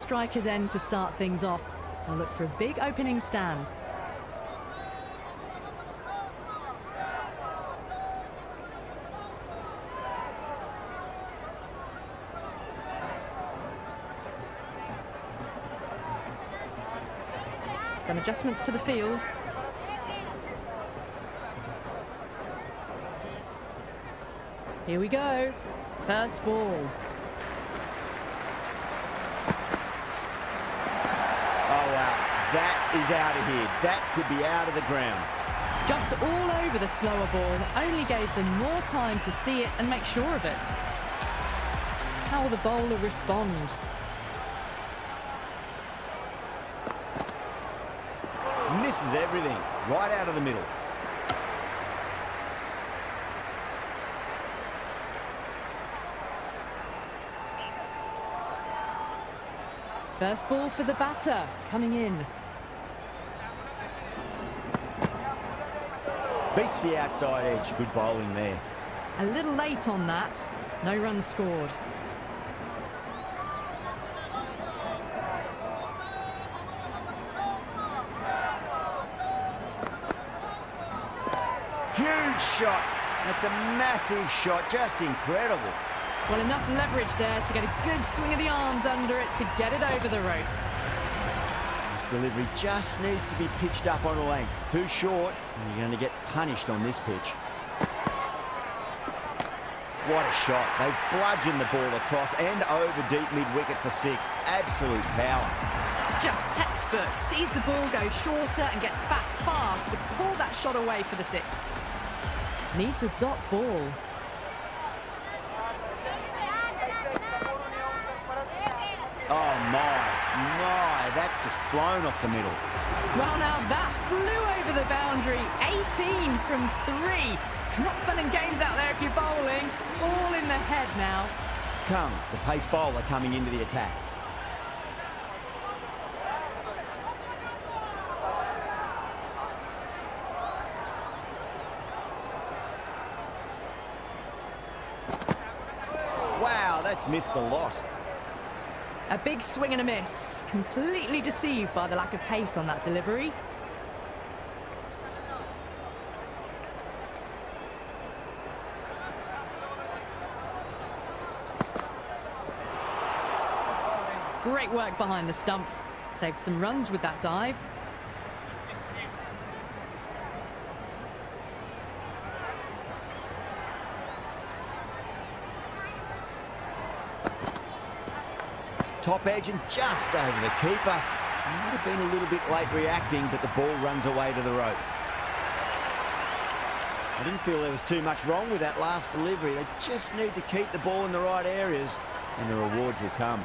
Strikers end to start things off. They'll look for a big opening stand. Some adjustments to the field. Here we go. First ball. That is out of here. That could be out of the ground. Jumped all over the slower ball, only gave them more time to see it and make sure of it. How will the bowler respond? Misses everything, right out of the middle. First ball for the batter, coming in. Beats the outside edge, good bowling there. A little late on that, no runs scored. Huge shot, that's a massive shot, just incredible. Well, enough leverage there to get a good swing of the arms under it to get it over the rope. This delivery just needs to be pitched up on a length. Too short, and you're going to get punished on this pitch. What a shot. They've bludgeoned the ball across and over deep mid-wicket for six. Absolute power. Just textbook. Sees the ball go shorter and gets back fast to pull that shot away for the six. Needs a dot ball. Oh my, that's just flown off the middle. Well, now that flew over the boundary, 18 from 3. It's not fun and games out there if you're bowling. It's all in the head now. Tongue, the pace bowler coming into the attack. Wow, that's missed the lot. A big swing and a miss. Completely deceived by the lack of pace on that delivery. Great work behind the stumps. Saved some runs with that dive. Top edge and just over the keeper. Might have been a little bit late reacting, but the ball runs away to the rope. I didn't feel there was too much wrong with that last delivery. They just need to keep the ball in the right areas and the rewards will come.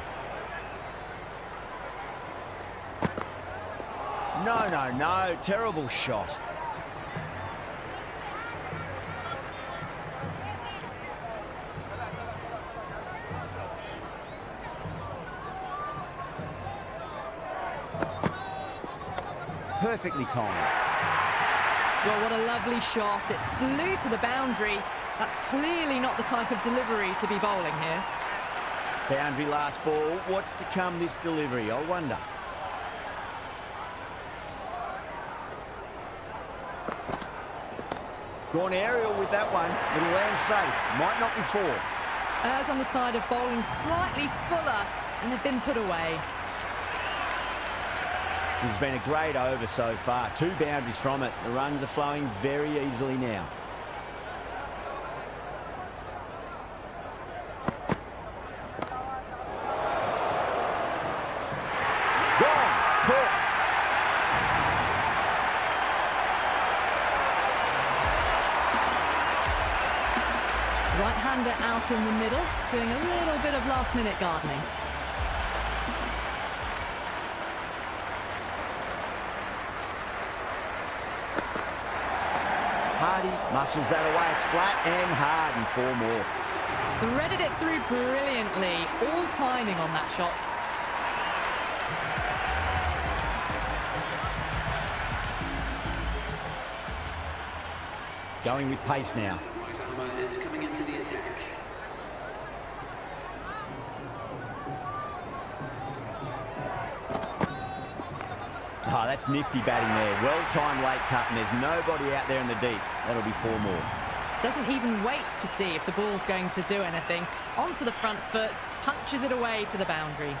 No. Terrible shot. Perfectly timed. Well, what a lovely shot. It flew to the boundary. That's clearly not the type of delivery to be bowling here. Boundary last ball. What's to come this delivery, I wonder. Gone aerial with that one. It'll land safe. Might not be four. Errs on the side of bowling slightly fuller, and they've been put away. This has been a great over so far. 2 boundaries from it. The runs are flowing very easily now. Gone. Caught. Right-hander out in the middle, doing a little bit of last-minute gardening. Hardy muscles that away. It's flat and hard and 4 more. Threaded it through brilliantly. All timing on that shot. Going with pace now. Is coming into the attack. Oh, that's nifty batting there. Well-timed late cut, and there's nobody out there in the deep. That'll be 4 more. Doesn't even wait to see if the ball's going to do anything. Onto the front foot, punches it away to the boundary.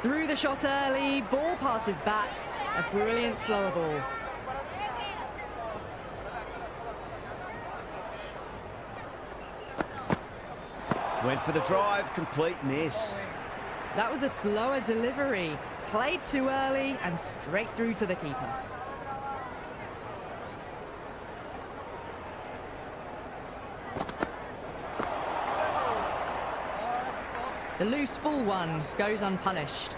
Through the shot early, ball passes bat. A brilliant slower ball. Went for the drive, complete miss. That was a slower delivery. Played too early and straight through to the keeper. The loose full one goes unpunished.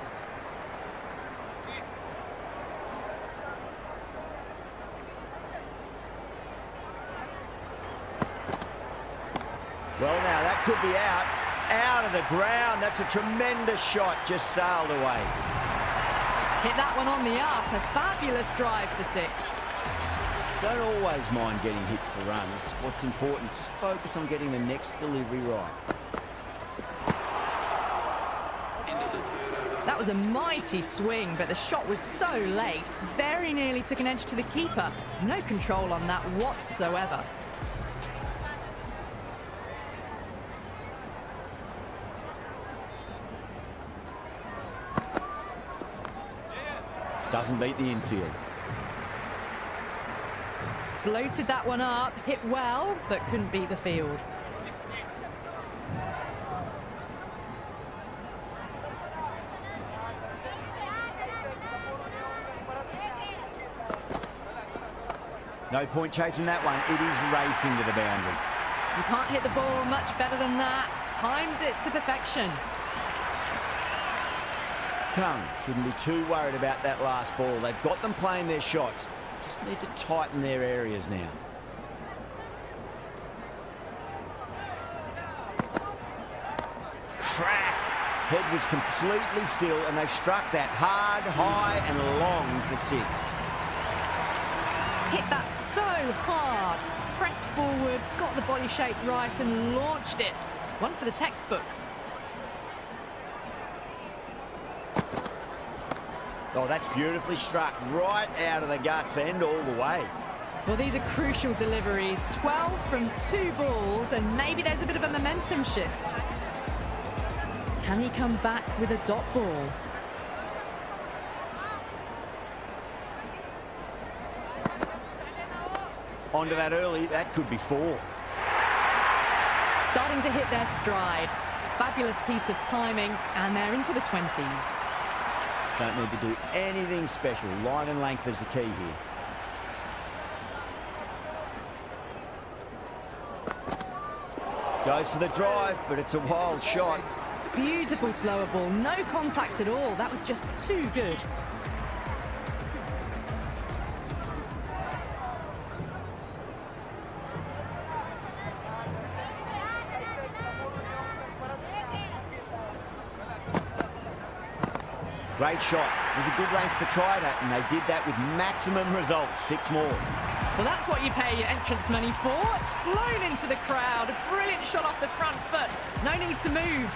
Well, now that could be out of the ground. That's a tremendous shot, just sailed away. Hit that one on the up, a fabulous drive for 6. Don't always mind getting hit for runs. What's important, just focus on getting the next delivery right. That was a mighty swing, but the shot was so late, very nearly took an edge to the keeper. No control on that whatsoever. Doesn't beat the infield. Floated that one up, hit well, but couldn't beat the field. No point chasing that one. It is racing to the boundary. You can't hit the ball much better than that. Timed it to perfection. Tongue shouldn't be too worried about that last ball. They've got them playing their shots. Just need to tighten their areas now. Crack! Head was completely still, and they've struck that hard, high, and long for 6. Hit that so hard. Pressed forward, got the body shape right, and launched it. One for the textbook. Oh, that's beautifully struck. Right out of the guts and all the way. Well, these are crucial deliveries. 12 from 2 balls, and maybe there's a bit of a momentum shift. Can he come back with a dot ball? Onto that early, that could be 4. Starting to hit their stride. Fabulous piece of timing, and they're into the 20s. Don't need to do anything special. Line and length is the key here. Goes for the drive, but it's a wild shot. Beautiful slower ball, no contact at all. That was just too good. Great shot. It was a good length to try that, and they did that with maximum results. 6 more. Well, that's what you pay your entrance money for. It's flown into the crowd. A brilliant shot off the front foot. No need to move.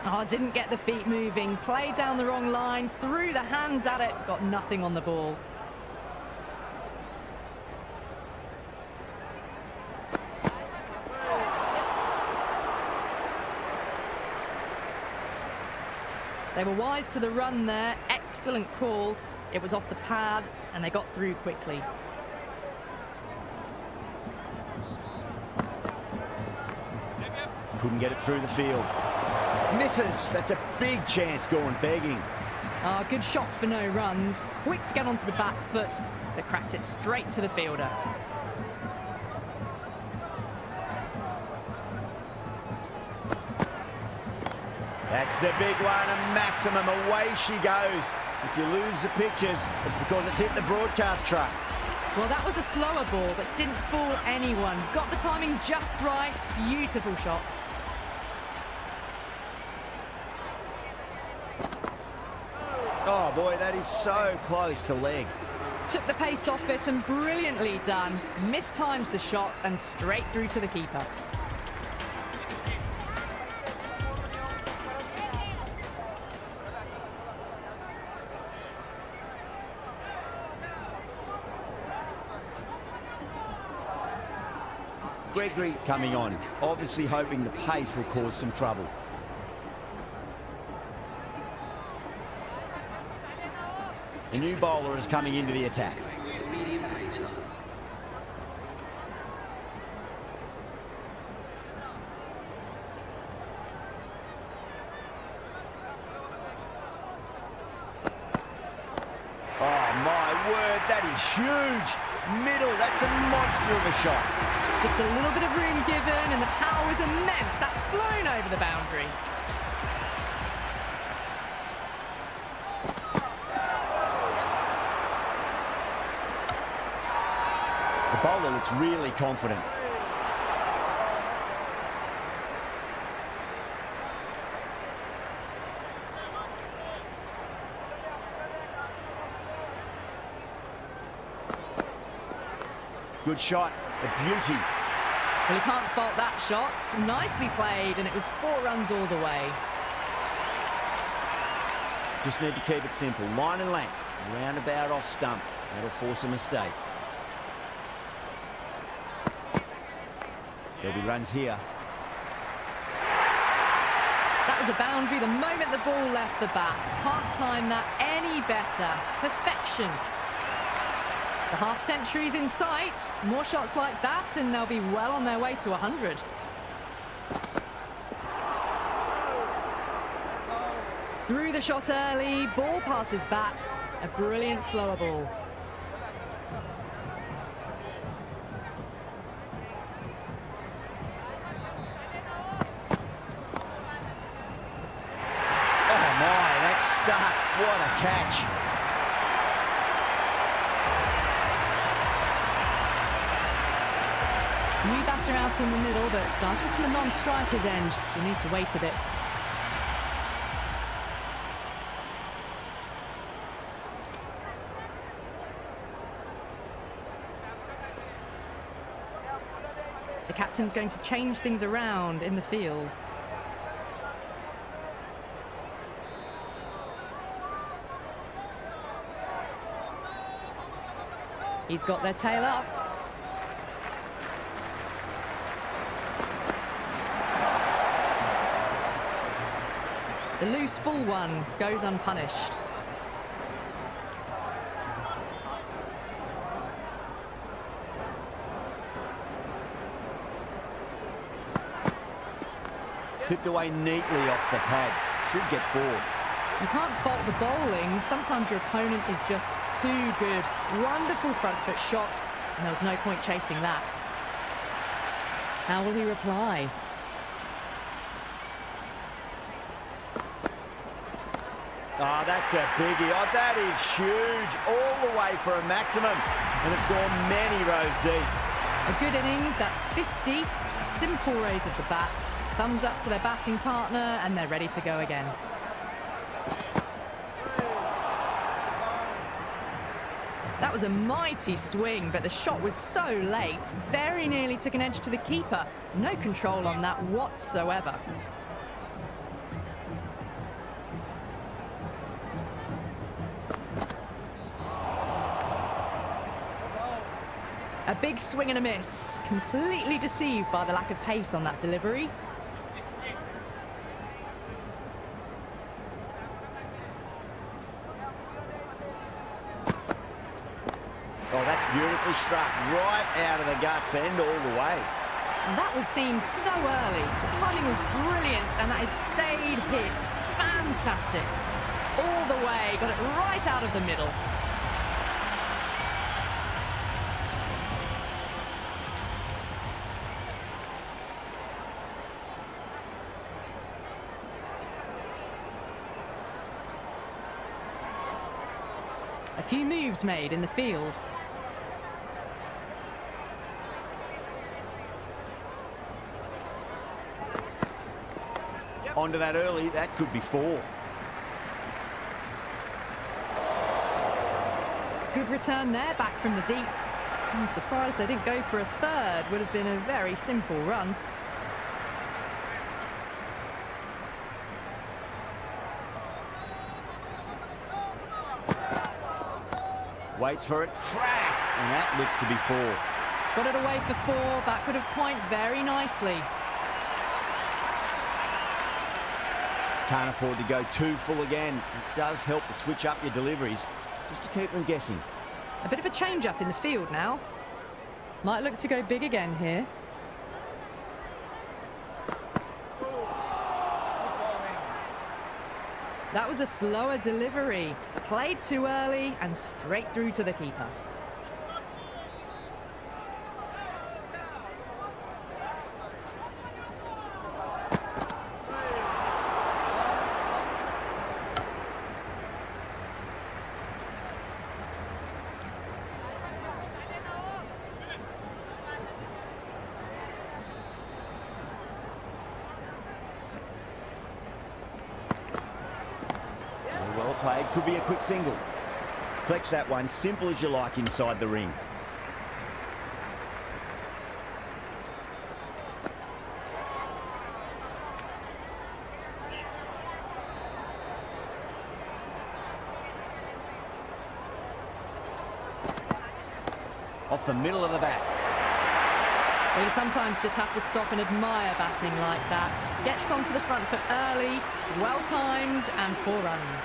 Oh, didn't get the feet moving. Played down the wrong line. Threw the hands at it. Got nothing on the ball. They were wise to the run there. Excellent call. It was off the pad, and they got through quickly. Couldn't get it through the field. Misses. That's a big chance going begging. Ah, good shot for no runs. Quick to get onto the back foot. They cracked it straight to the fielder. That's a big one, a maximum. Away she goes. If you lose the pictures, it's because it's hit the broadcast truck. Well, that was a slower ball, but didn't fool anyone. Got the timing just right. Beautiful shot. Oh, boy, that is so close to leg. Took the pace off it and brilliantly done. Mistimes the shot and straight through to the keeper. Gregory coming on, obviously hoping the pace will cause some trouble. The new bowler is coming into the attack. Medium pacer. Oh, my word, that is huge. Middle, that's a monster of a shot. Just a little bit of room given and the power was immense. That's flown over the boundary. The bowler looks really confident. Good shot, a beauty. Well, you can't fault that shot. Nicely played, and it was 4 runs all the way. Just need to keep it simple. Line and length, roundabout off stump. That'll force a mistake. There'll be runs here. That was a boundary the moment the ball left the bat. Can't time that any better. Perfection. The half-century's in sight. More shots like that and they'll be well on their way to 100. Through the shot early, ball passes bat. A brilliant slower ball. Oh my, that's stuck. What a catch. New batter out in the middle, but starting from the non-striker's end, you'll need to wait a bit. The captain's going to change things around in the field. He's got their tail up. The loose full one goes unpunished. Clipped away neatly off the pads. Should get 4. You can't fault the bowling. Sometimes your opponent is just too good. Wonderful front foot shot, and there was no point chasing that. How will he reply? Oh, that's a biggie. Oh, that is huge. All the way for a maximum. And it's gone many rows deep. A good innings, that's 50. A simple raise of the bats. Thumbs up to their batting partner, and they're ready to go again. That was a mighty swing, but the shot was so late. Very nearly took an edge to the keeper. No control on that whatsoever. A big swing and a miss. Completely deceived by the lack of pace on that delivery. Oh, that's beautifully struck. Right out of the guts end all the way. And that was seen so early. The timing was brilliant, and that has stayed hit. Fantastic. All the way, got it right out of the middle. A few moves made in the field. Onto that early, that could be 4. Good return there, back from the deep. I'm surprised they didn't go for a third. Would have been a very simple run. Waits for it, crack, and that looks to be 4. Got it away for 4, backward of point very nicely. Can't afford to go too full again. It does help to switch up your deliveries, just to keep them guessing. A bit of a change up in the field now. Might look to go big again here. That was a slower delivery. Played too early and straight through to the keeper. Well played, could be a quick single. Collects that one, simple as you like inside the ring. Off the middle of the bat. Well, you sometimes just have to stop and admire batting like that. Gets onto the front foot early, well-timed, and 4 runs.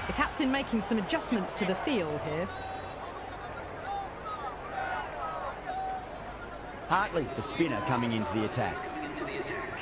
The captain making some adjustments to the field here. Hartley, the spinner, coming into the attack. Coming into the attack.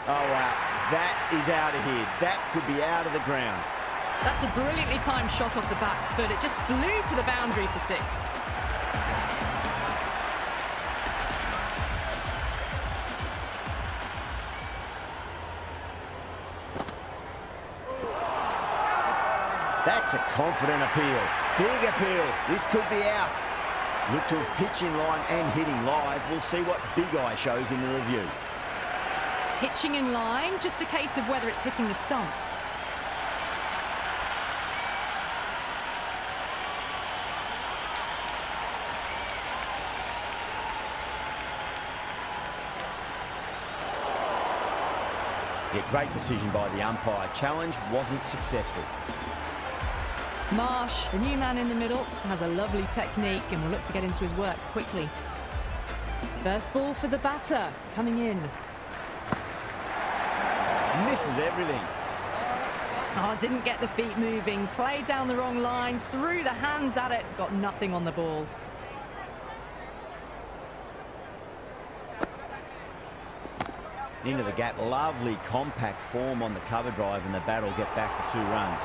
Oh, wow. That is out of here. That could be out of the ground. That's a brilliantly timed shot off the back foot. It just flew to the boundary for 6. That's a confident appeal. Big appeal. This could be out. Look to have pitch in line and hitting live. We'll see what Big Eye shows in the review. Pitching in line, just a case of whether it's hitting the stumps. Yeah, great decision by the umpire. Challenge wasn't successful. Marsh, the new man in the middle, has a lovely technique and will look to get into his work quickly. First ball for the batter, coming in. Misses everything. Oh, didn't get the feet moving, played down the wrong line, threw the hands at it, got nothing on the ball. Into the gap, lovely compact form on the cover drive, and the bat will get back for 2 runs.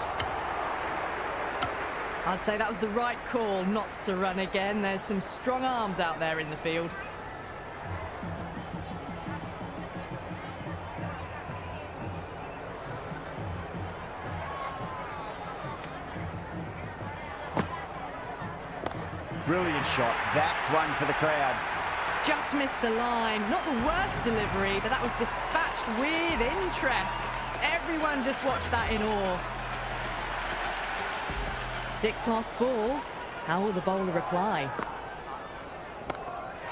I'd say that was the right call not to run again. There's some strong arms out there in the field. Brilliant shot. That's one for the crowd. Just missed the line. Not the worst delivery, but that was dispatched with interest. Everyone just watched that in awe. 6th last ball. How will the bowler reply?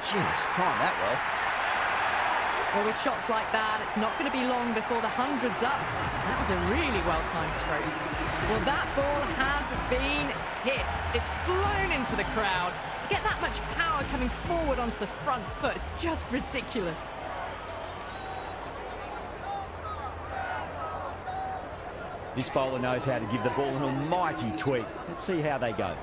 Jeez, timed that well. Well, with shots like that, it's not going to be long before the 100's up. That was a really well-timed stroke. Well, that ball has been hit. It's flown into the crowd. To get that much power coming forward onto the front foot is just ridiculous. This bowler knows how to give the ball an almighty tweak. Let's see how they go.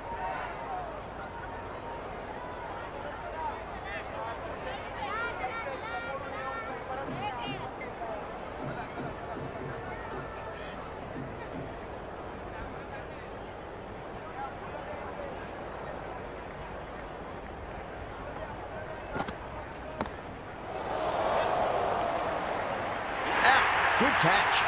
Good catch.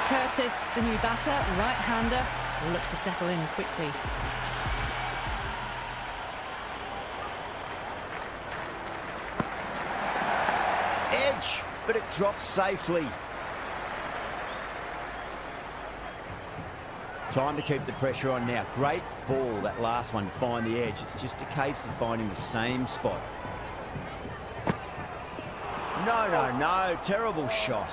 Curtis, the new batter, right-hander, will look to settle in quickly. Edge, but it drops safely. Time to keep the pressure on now. Great ball, that last one, to find the edge. It's just a case of finding the same spot. No. Terrible shot.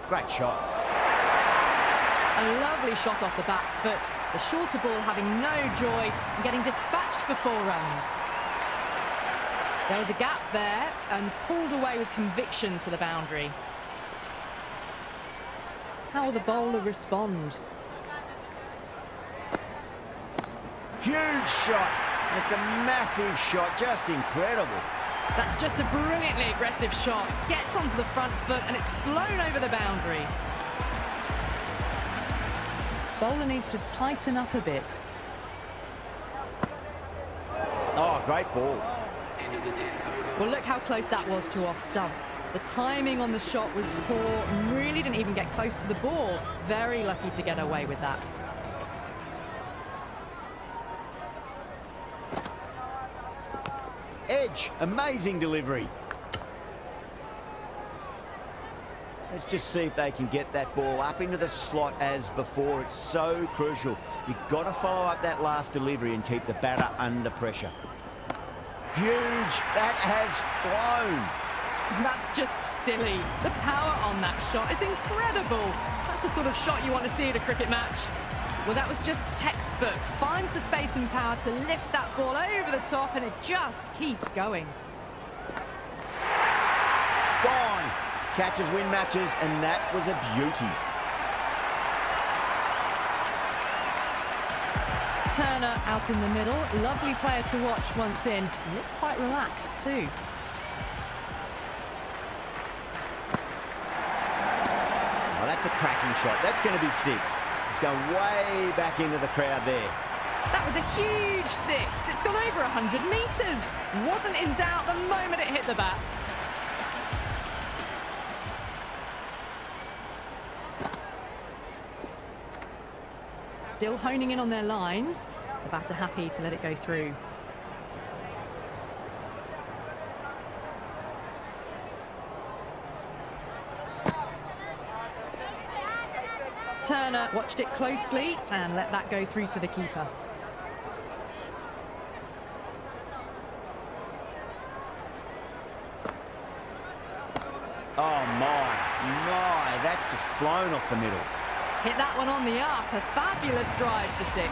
Great shot. A lovely shot off the back foot. The shorter ball having no joy and getting dispatched for 4 runs. There was a gap there and pulled away with conviction to the boundary. How will the bowler respond? Huge shot. It's a massive shot, just incredible. That's just a brilliantly aggressive shot. Gets onto the front foot and it's flown over the boundary. Bowler needs to tighten up a bit. Oh, great ball. Well, look how close that was to off stump. The timing on the shot was poor and really didn't even get close to the ball. Very lucky to get away with that. Edge, amazing delivery. Let's just see if they can get that ball up into the slot as before. It's so crucial. You've got to follow up that last delivery and keep the batter under pressure. Huge. That has flown. That's just silly. The power on that shot is incredible. That's the sort of shot you want to see at a cricket match. Well, that was just textbook. Finds the space and power to lift that ball over the top, and it just keeps going. Gone. Catches win matches, and that was a beauty. Turner out in the middle. Lovely player to watch once in. Looks quite relaxed too. Oh, that's a cracking shot. That's going to be 6. It's going way back into the crowd there. That was a huge 6. It's gone over 100 metres. Wasn't in doubt the moment it hit the bat. Still honing in on their lines. The batter happy to let it go through. Turner watched it closely and let that go through to the keeper. Oh my, that's just flown off the middle. Hit that one on the up, a fabulous drive for 6.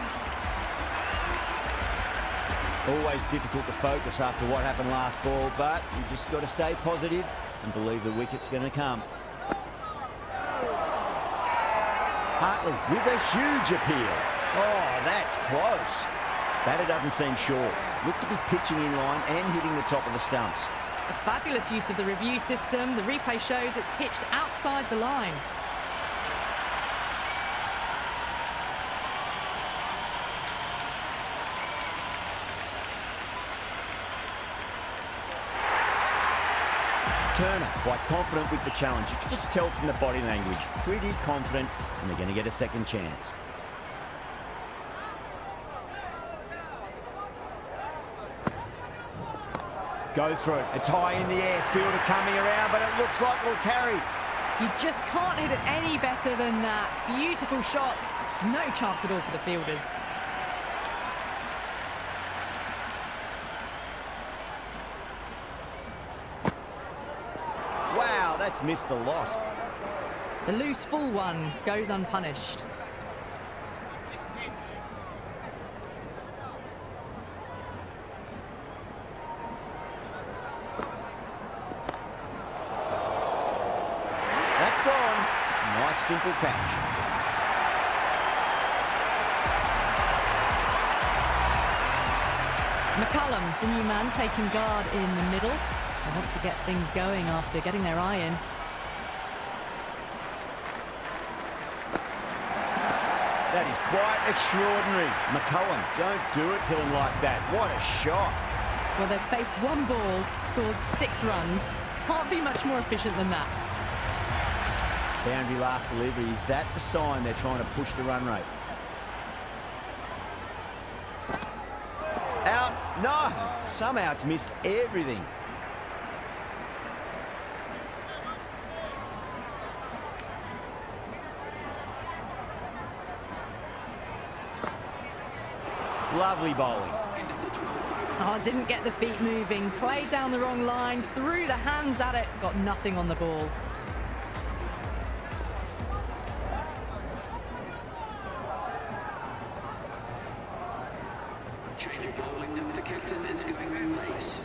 Always difficult to focus after what happened last ball, but you just got to stay positive and believe the wicket's going to come. Hartley with a huge appeal. Oh, that's close. Batter doesn't seem sure. Looked to be pitching in line and hitting the top of the stumps. A fabulous use of the review system. The replay shows it's pitched outside the line. Turner, quite confident with the challenge. You can just tell from the body language. Pretty confident, and they're going to get a second chance. Goes for it. It's high in the air. Fielder coming around, but it looks like it'll carry. You just can't hit it any better than that. Beautiful shot. No chance at all for the fielders. that's missed the lot. The loose full one goes unpunished. That's gone. Nice simple catch. McCullum, the new man, taking guard in the middle. They want to get things going after getting their eye in. That is quite extraordinary. McCullum, don't do it to them like that. What a shot. Well, they've faced one ball, scored 6 runs. Can't be much more efficient than that. Boundary last delivery. Is that the sign they're trying to push the run rate? Out. No. Somehow it's missed everything. Lovely bowling. Oh, didn't get the feet moving. Played down the wrong line. Threw the hands at it. Got nothing on the ball. Change of bowling. The captain is going in pace.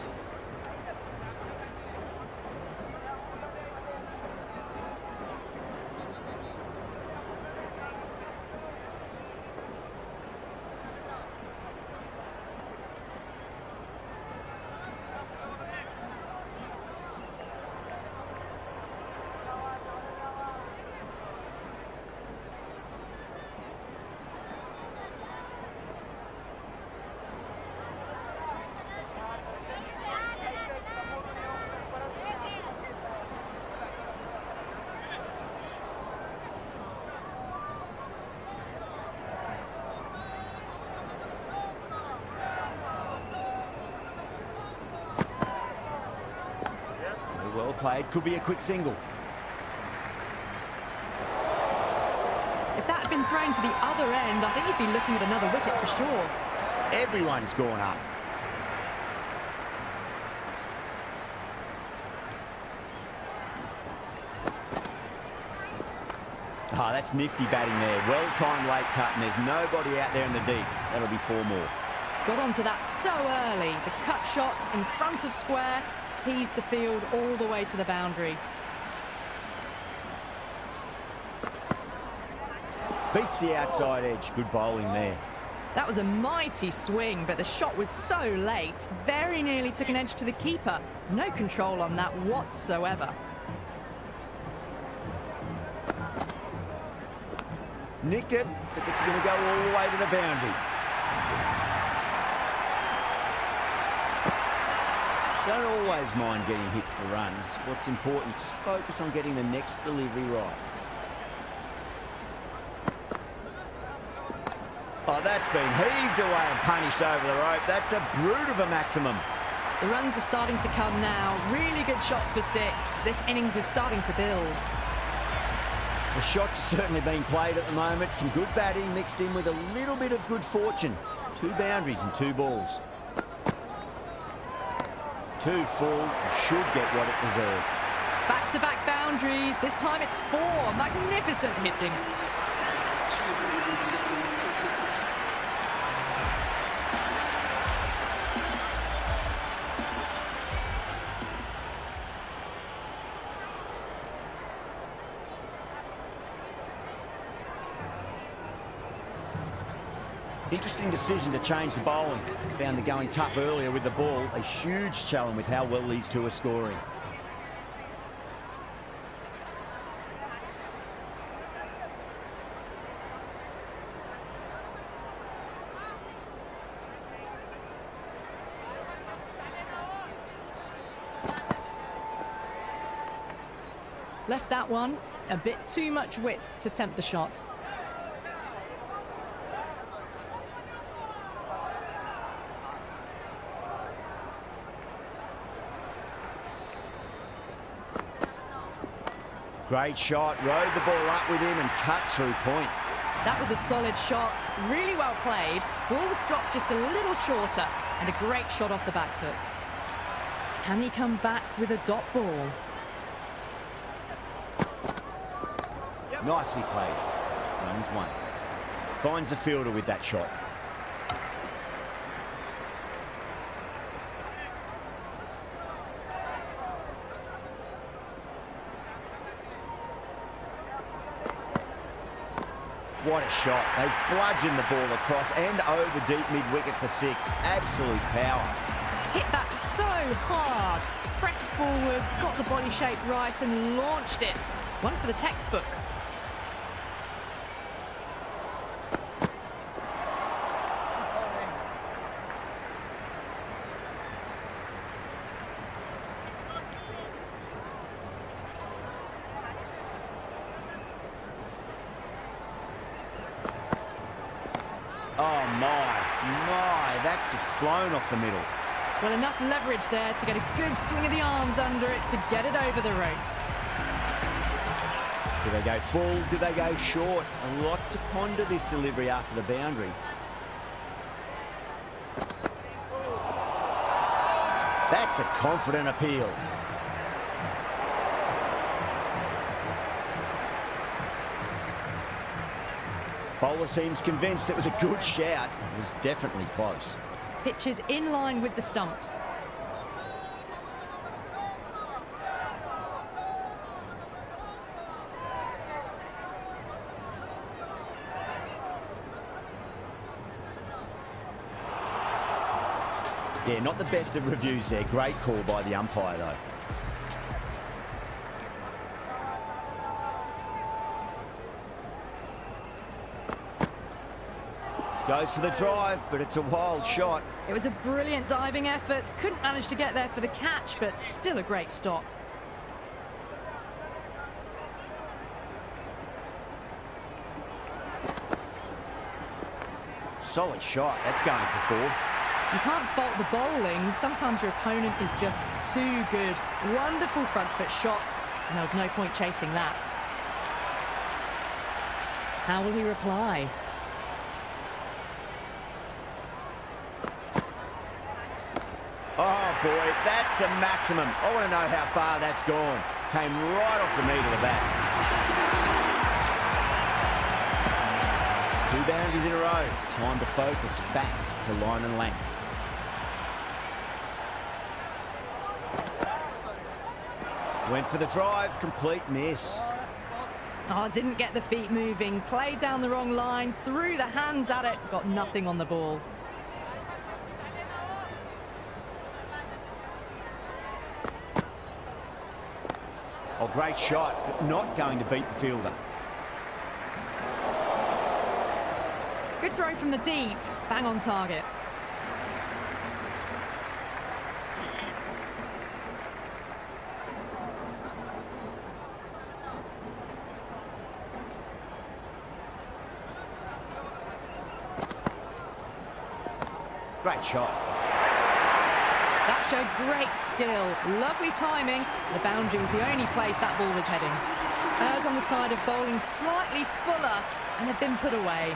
Well played. Could be a quick single. If that had been thrown to the other end, I think you'd be looking at another wicket for sure. Everyone's gone up. Oh, that's nifty batting there. Well-timed late cut, and there's nobody out there in the deep. That'll be 4 more. Got onto that so early. The cut shot in front of square, teased the field all the way to the boundary. Beats the outside edge. Good bowling there. That was a mighty swing, but the shot was so late. Very nearly took an edge to the keeper. No control on that whatsoever. Nicked it, but it's going to go all the way to the boundary. Don't always mind getting hit for runs. What's important is just focus on getting the next delivery right. Oh, that's been heaved away and punished over the rope. That's a brute of a maximum. The runs are starting to come now. Really good shot for 6. This innings is starting to build. The shot's certainly being played at the moment. Some good batting mixed in with a little bit of good fortune. 2 boundaries and 2 balls. 2 full, should get what it deserved. Back-to-back boundaries. This time it's 4. Magnificent hitting. Interesting decision to change the bowling. Found the going tough earlier with the ball. A huge challenge with how well these 2 are scoring. Left that one. A bit too much width to tempt the shot. Great shot, rode the ball up with him and cuts through point. That was a solid shot, really well played. Ball was dropped just a little shorter and a great shot off the back foot. Can he come back with a dot ball? Nicely played. Runs one. Finds the fielder with that shot. What a shot. They bludgeon the ball across and over deep mid-wicket for 6. Absolute power. Hit that so hard. Pressed forward, got the body shape right and launched it. One for the textbook. Oh my, that's just flown off the middle. Well, enough leverage there to get a good swing of the arms under it to get it over the rope. Do they go full? Do they go short? A lot to ponder this delivery after the boundary. That's a confident appeal. Bowler seems convinced it was a good shout. It was definitely close. Pitch is in line with the stumps. Yeah, not the best of reviews there. Great call by the umpire, though. Goes for the drive, but it's a wild shot. It was a brilliant diving effort. Couldn't manage to get there for the catch, but still a great stop. Solid shot. That's going for 4. You can't fault the bowling. Sometimes your opponent is just too good. Wonderful front foot shot, and there was no point chasing that. How will he reply? Oh boy, that's a maximum. I want to know how far that's gone. Came right off the meat of the bat. 2 boundaries in a row. Time to focus back to line and length. Went for the drive, complete miss. Oh, didn't get the feet moving. Played down the wrong line, threw the hands at it, got nothing on the ball. Oh, great shot, but not going to beat the fielder. Good throw from the deep, bang on target. Great shot. That showed great skill, lovely timing. The boundary was the only place that ball was heading. Errs on the side of bowling slightly fuller and have been put away.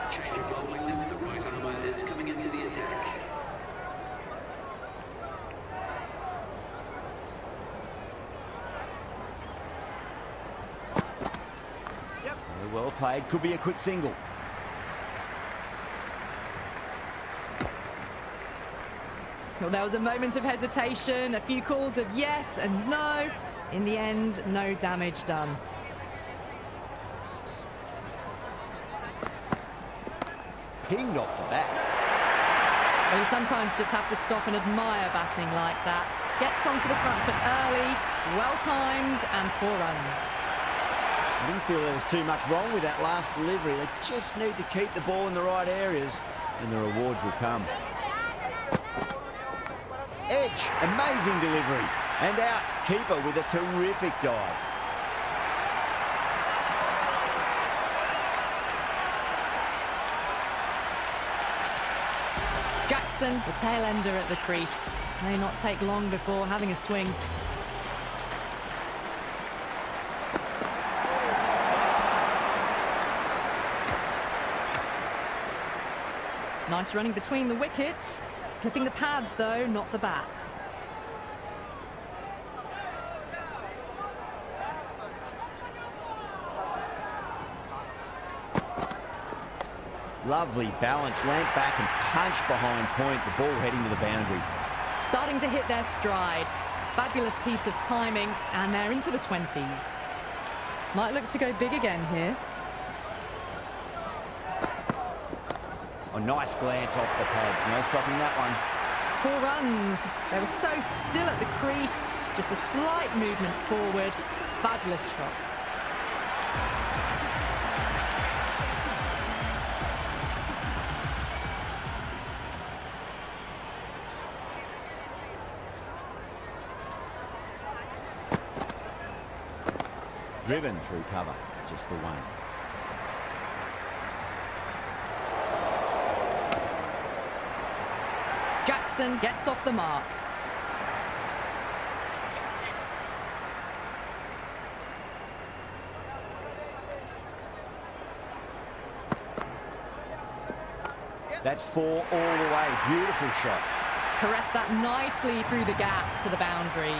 Change of bowling now. The right armour is coming into the attack. Very well played, could be a quick single. Well, there was a moment of hesitation, a few calls of yes and no. In the end, no damage done. Pinged off the bat. Well, you sometimes just have to stop and admire batting like that. Gets onto the front foot early, well timed, and 4 runs. I didn't feel there was too much wrong with that last delivery. They just need to keep the ball in the right areas and the rewards will come. Edge, amazing delivery. And out, keeper with a terrific dive. Jackson, the tail ender at the crease. May not take long before having a swing. Nice running between the wickets. Clipping the pads though, not the bats. Lovely balance, land back and punch behind point, the ball heading to the boundary. Starting to hit their stride. Fabulous piece of timing, and they're into the 20s. Might look to go big again here. A nice glance off the pads, no stopping that one. 4 runs. They were so still at the crease. Just a slight movement forward. Fabulous shot. Driven through cover, just the one. Jackson gets off the mark. That's 4 all the way. Beautiful shot. Caressed that nicely through the gap to the boundary.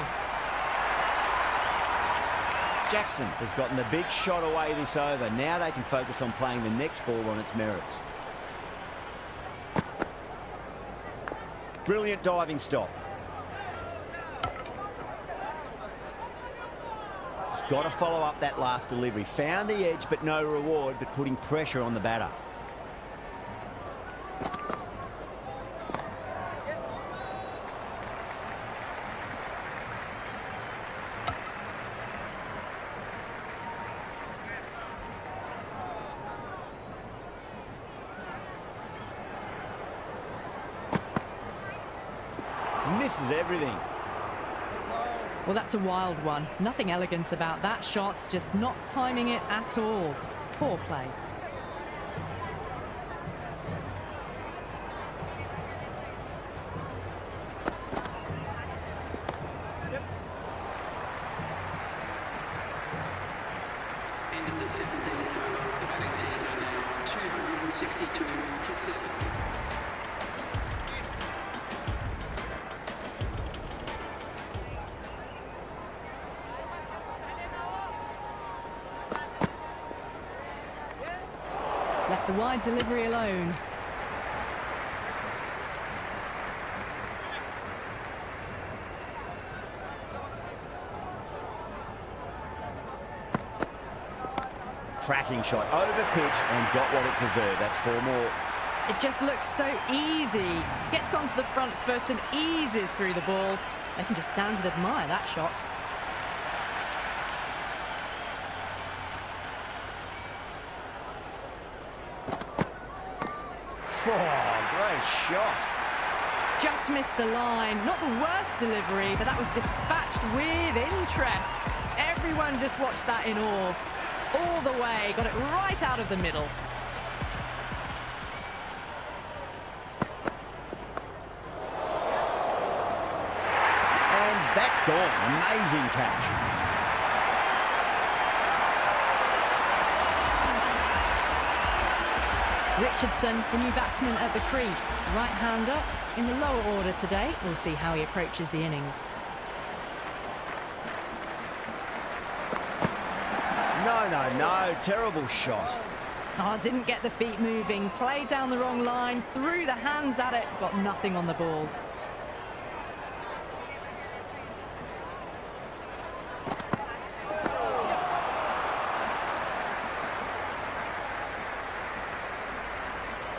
Jackson has gotten the big shot away this over. Now they can focus on playing the next ball on its merits. Brilliant diving stop. Just got to follow up that last delivery. Found the edge, but no reward, but putting pressure on the batter. Misses everything. Well, that's a wild one. Nothing elegant about that shot, just not timing it at all. Poor play. End of the 17th over. The batting team are now 262 for 7. Left the wide delivery alone. Cracking shot over pitch and got what it deserved. That's 4 more. It just looks so easy. Gets onto the front foot and eases through the ball. They can just stand and admire that shot. Oh, great shot. Just missed the line. Not the worst delivery, but that was dispatched with interest. Everyone just watched that in awe. All the way, got it right out of the middle. And that's gone. Amazing catch. Richardson, the new batsman at the crease. Right-hander in the lower order today. We'll see how he approaches the innings. No. Terrible shot. Oh, didn't get the feet moving. Played down the wrong line. Threw the hands at it. Got nothing on the ball.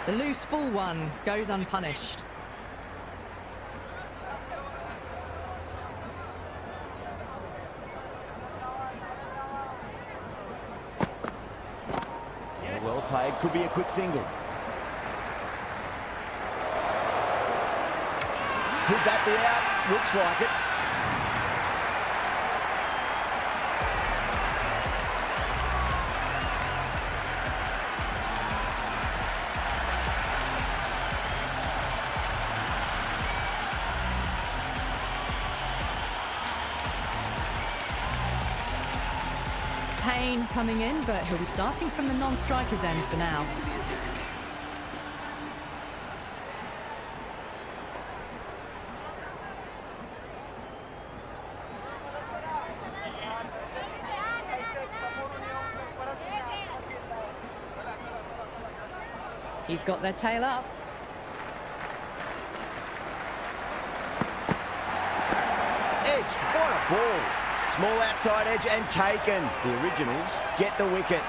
The loose full one goes unpunished. played could be a quick single. Could that be out? Looks like it. Payne coming in, but he'll be starting from the non-strikers end for now. He's got their tail up. Edged, what a ball. Small outside edge and taken. The Originals get the wicket.